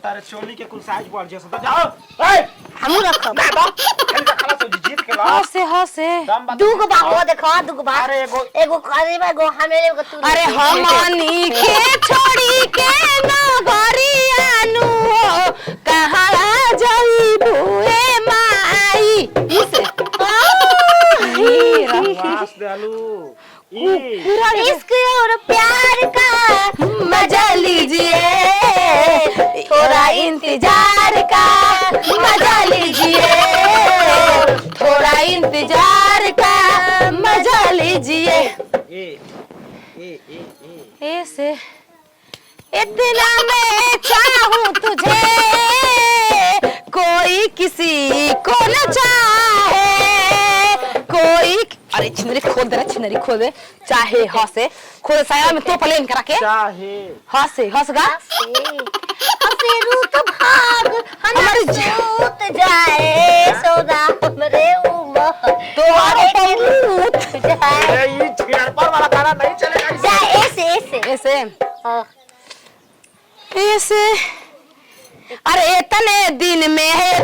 तारे चोली के कुल साइज बढ़ जैसा जाओ ए हमू रखब ना दो खेल का खाला से जीत के ला हसे दुगो बाबू देखो दुगो बा अरे एगो करीब एगो हमेले एगो तू अरे हमनी के छोड़ी के नगरियानु कहाँ जाइबू ए माई इसे वास डालू पूरा इश्क और प्यार का मजा लीजिए थोड़ा इंतजार का मजा लीजिए थोड़ा इंतजार का मजा लीजिए ऐसे इतना मैं चाहूं तुझे कोई किसी को न चाहे कोई अरे छिनरी खोल दे रे छिनरी खोल दे चाहे हंसे खोल साया में तो प्लेन करा के चाहे हंसे हंसगा हंसे रूत भाग हमारे सूत जाए सौदा हमरे उमा तुम्हारे पौत जाए ये छिड़ पर वाला गाना नहीं चलेगा जाए ऐसे ऐसे ऐसे हाँ। ऐसे अरे इतने दिन में है